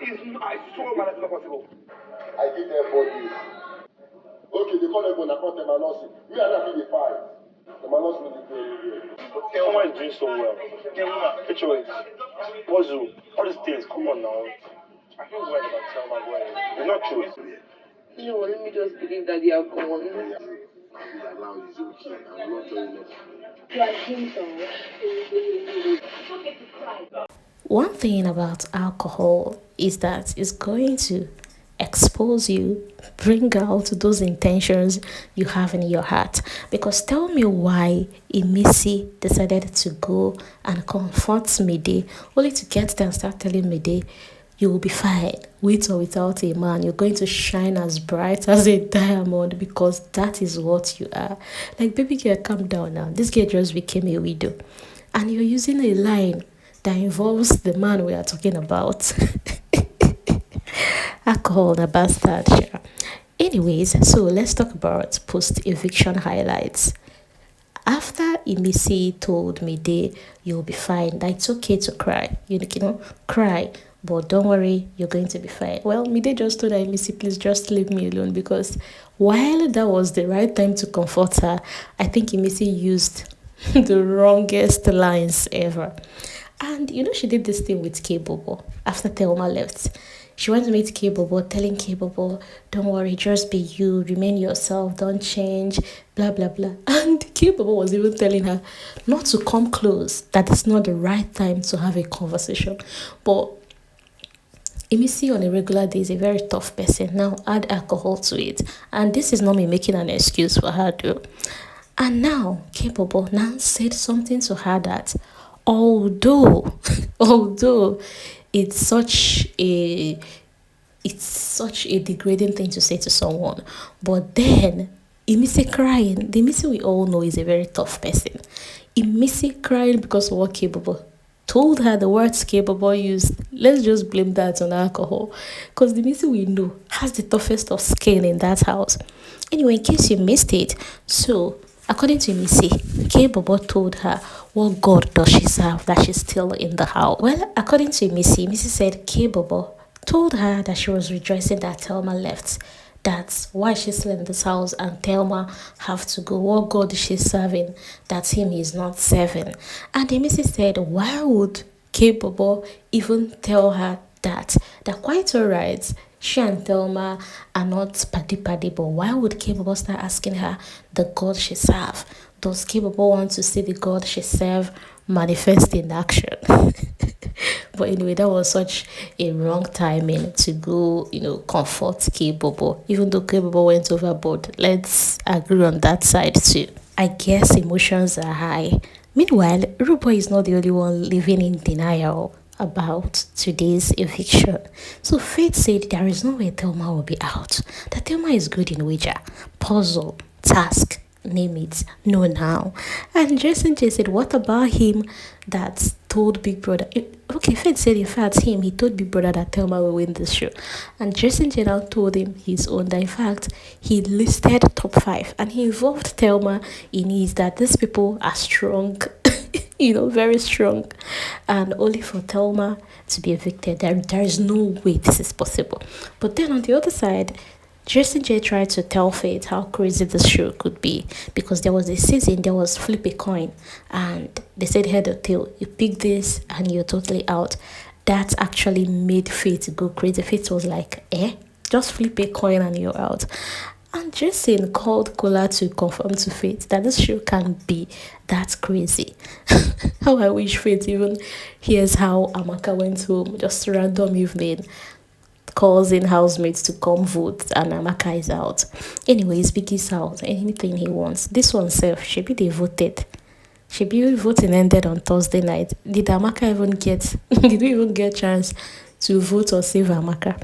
I swear, man, that's not possible. I give them 4 days. Okay, they call everyone, I call them and also. Me and I the fight. The man also will do it. But Thelma is doing so well. Thelma, HOH, Puzzle, all these things, come on now. I feel weird about Thelma going. It's not true. No, let me just believe that they are gone. Allow is okay. I'm not telling you. You are doing so. One thing about alcohol is that it's going to expose you, bring out those intentions you have in your heart. Because tell me why IMISI decided to go and confront MIDI only to get there and start telling MIDI, you will be fine, with or without a man. You're going to shine as bright as a diamond because that is what you are. Like, baby girl, calm down now. This girl just became a widow. And you're using a line that involves the man we are talking about. Alcohol, the bastard. Yeah. Anyways, so let's talk about post-eviction highlights. After IMISI told MIDI, you'll be fine, that it's okay to cry. You know, cry. But don't worry, you're going to be fine. Well, MIDI just told IMISI, please just leave me alone, because while that was the right time to comfort her, I think IMISI used the wrongest lines ever. And you know, she did this thing with Kaybobo after Thelma left. She went to meet Kaybobo, telling Kaybobo, don't worry, just be you, remain yourself, don't change, blah, blah, blah. And Kaybobo was even telling her not to come close, that it's not the right time to have a conversation. But IMISI on a regular day is a very tough person. Now add alcohol to it. And this is not me making an excuse for her though. And now Kaybobo now said something to her that although it's such a degrading thing to say to someone, but then IMISI crying, the IMISI we all know is a very tough person. IMISI crying because of what Kaybobo told her, the words Kaybobo used. Let's just blame that on alcohol, because the IMISI we know has the toughest of skin in that house. Anyway, in case you missed it, so according to IMISI, Kaybobo told her what God does she serve that she's still in the house. Well, according to IMISI said Kaybobo told her that she was rejoicing that Thelma left. That's why she's still in this house and Thelma have to go. What God is she serving that him is not serving? And IMISI said, why would Kaybobo even tell her that? That quite alright, she and Thelma are not paddy, but why would Kaybobo start asking her the God she serve? Does Kaybobo want to see the God she serve manifest in action? But anyway, that was such a wrong timing to go, comfort Kaybobo. Even though Kaybobo went overboard, let's agree on that side too. I guess emotions are high. Meanwhile, Rooboi is not the only one living in denial about today's eviction. So Faith said there is no way Thelma will be out. That Thelma is good in Ouija, puzzle, task, name it, no now. And Jason J said, what about him that told Big Brother? Okay, Faith said in fact he told Big Brother that Thelma will win this show. And Jason J now told him his own that in fact he listed top 5 and he involved Thelma in his, that these people are strong. Very strong, and only for Thelma to be evicted. There is no way this is possible. But then on the other side, Jason J tried to tell Faith how crazy this show could be, because there was a season, there was flip a coin, and they said head or tail, you pick this and you're totally out. That actually made Faith go crazy. Faith was like, just flip a coin and you're out. And Jason called KOLA to confirm to Faith that this show can't be that crazy. How I wish Faith even hears how Amaka went home, just random evening, calls in housemates to come vote, and Amaka is out. Anyways, Biggie's out, anything he wants. This one self, they voted. Voting ended on Thursday night. Did Amaka even get, did we even get a chance to vote or save Amaka?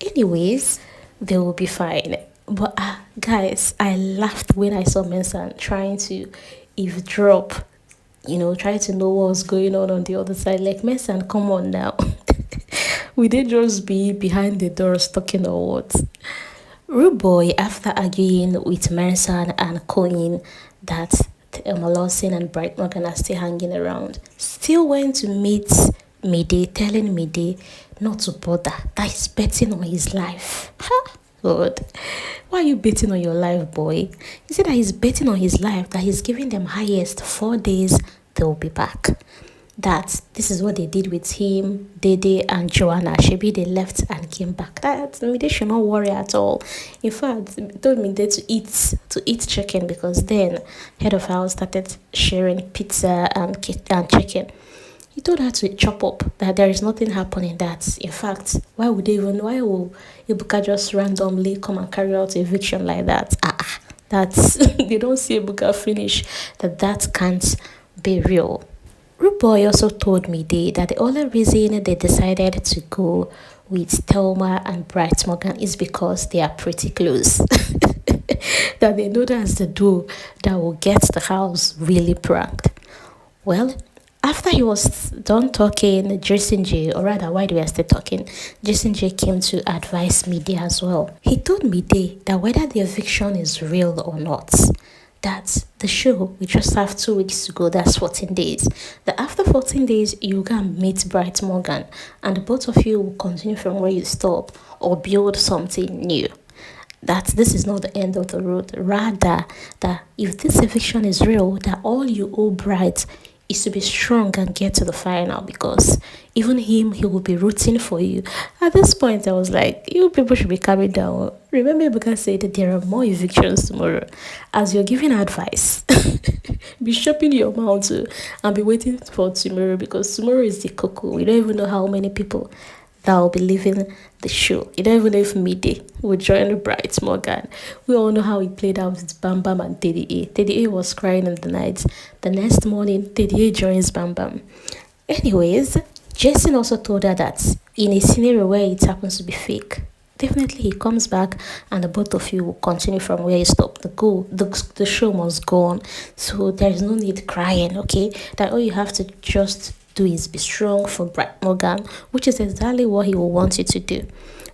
Anyways, they will be fine. But guys, I laughed when I saw Mensan trying to eavesdrop, trying to know what was going on the other side. Like, Mensan, come on now. We did just be behind the doors talking or what? Rooboi, after arguing with Mensan and Cohen that Thelma and Bright Morgan are still hanging around, still went to meet MIDI, telling MIDI not to bother, that he's betting on his life. Ha! God, why are you betting on your life, boy? He said that he's betting on his life, that he's giving them highest 4 days, they'll be back. That this is what they did with him, Dede and Joanna. Shebi they left and came back. That they should not worry at all. In fact, they told me they to eat chicken, because then head of house started sharing pizza and chicken. He told her to chop up, that there is nothing happening. That in fact, why will Ebuka just randomly come and carry out eviction like that? That's they don't see Ebuka finish. That can't be real. RuBoy also told me that the only reason they decided to go with Thelma and Bright Morgan is because they are pretty close. That they know that's the duo that will get the house really pranked. Well, after he was done talking, Jason J, or rather, while we are still talking, Jason J came to advise MIDI as well. He told MIDI that whether the eviction is real or not, that the show, we just have 2 weeks to go, that's 14 days. That after 14 days, you can meet Bright Morgan, and both of you will continue from where you stop or build something new. That this is not the end of the road. Rather, that if this eviction is real, that all you owe Bright is to be strong and get to the final, because even him, he will be rooting for you. At this point, I was like, you people should be calming down. Remember, Ebuka said that there are more evictions tomorrow. As you're giving advice, be shaping your mouth too, and be waiting for tomorrow, because tomorrow is the cocoa. We don't even know how many people that will be leaving the show. You don't even know if MIDI will join Bright Morgan. We all know how it played out with Bam Bam and Teddy A. Teddy A was crying in the night. The next morning, Teddy A joins Bam Bam. Anyways, Jason also told her that in a scenario where it happens to be fake, definitely he comes back and the both of you will continue from where you stopped. The show must go on. So there is no need crying, okay? That all you have to just do is be strong for Bright Morgan, which is exactly what he will want you to do.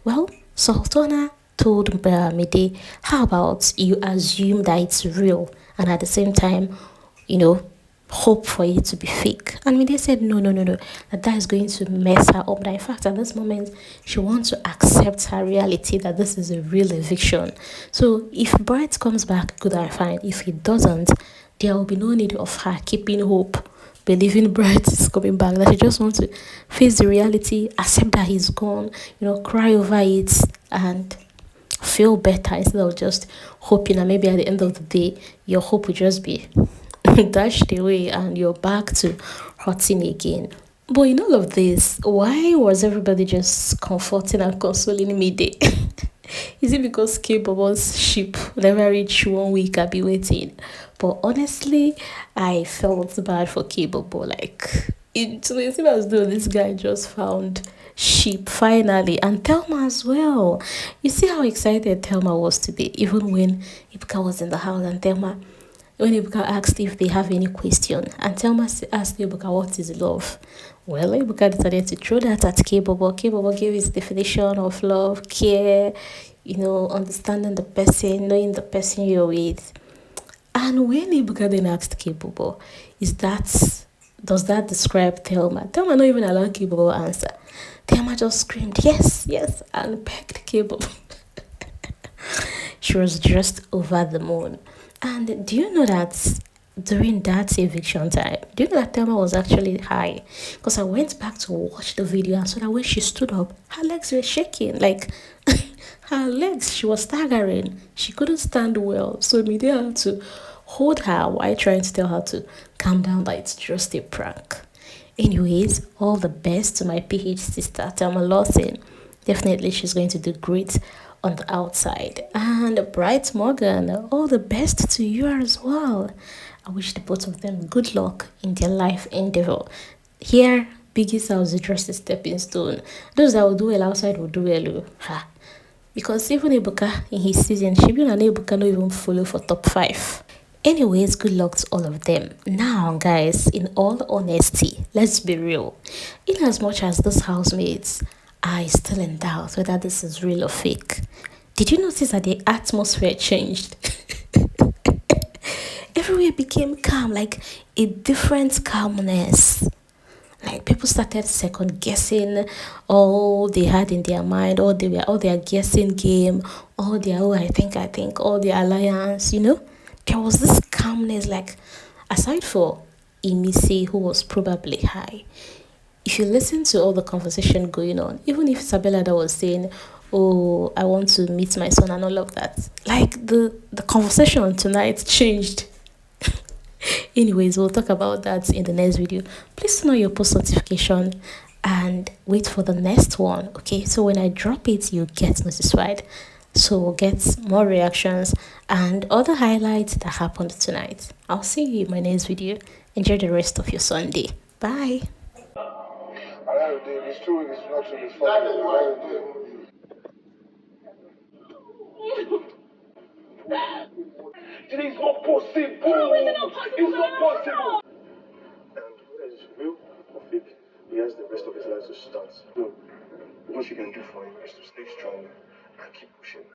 Well, Sultana told MIDI, how about you assume that it's real and at the same time, hope for it to be fake? And MIDI said no, that is going to mess her up. That in fact, at this moment, she wants to accept her reality, that this is a real eviction. So if Bright comes back, good and fine. If he doesn't, there will be no need of her keeping hope, believing Bright is coming back. That she just wants to face the reality, accept that he's gone, cry over it and feel better, instead of just hoping that maybe at the end of the day your hope will just be dashed away and you're back to hurting again. But in all of this, why was everybody just comforting and consoling MIDI? Is it because Kaybobo's ship never reached 1 week? I'll be waiting. But honestly, I felt bad for Kaybobo. Like, it seems as though this guy just found sheep finally, and Thelma as well. You see how excited Thelma was today, even when Ebuka was in the house, and when Ebuka asked if they have any question, and Thelma asked Ebuka what is love. Well, Ebuka decided to throw that at Kaybobo. Kaybobo gave his definition of love: care, understanding the person, knowing the person you're with. And when Ebuka then asked Kaybobo, does that describe Thelma? Thelma not even allowed Kaybobo to answer. Thelma just screamed, yes, and pecked Kaybobo. She was just over the moon. And do you know that during that eviction time, do you know that Thelma was actually high? Because I went back to watch the video and saw that when she stood up, her legs were shaking. Like, her legs, she was staggering. She couldn't stand well. So MIDI had to hold her while trying to tell her to calm down, that it's just a prank. Anyways, all the best to my PH sister, Thelma Lawson. Definitely she's going to do great on the outside. And Bright Morgan, all the best to you as well. I wish the both of them good luck in their life endeavor. Here, Biggie's house is just a stepping stone. Those that will do well outside will do well. Because even Ebuka in his season, Shibun and Ebuka don't even follow for top 5. Anyways, good luck to all of them. Now, guys, in all honesty, let's be real. In as much as those housemates are still in doubt whether this is real or fake, did you notice that the atmosphere changed? Everywhere became calm, like a different calmness. Like people started second guessing all they had in their mind, all their guessing game, all their I think, all their alliance, you know. There was this calmness, like aside for Imisi, who was probably high. If you listen to all the conversation going on, even if Isabella that was saying, "Oh, I want to meet my son" and all of that, like the conversation tonight changed. Anyways, we'll talk about that in the next video. Please turn on your post notification and wait for the next one. Okay, so when I drop it, you get notified. So we'll get more reactions and other highlights that happened tonight. I'll see you in my next video. Enjoy the rest of your Sunday. Bye. It's true, it's not true, it's fine. It's not possible. No, it's not possible. It's not possible. And whether it's real or fake, he has the rest of his life to start. So, what you can do for him is to stay strong and keep pushing.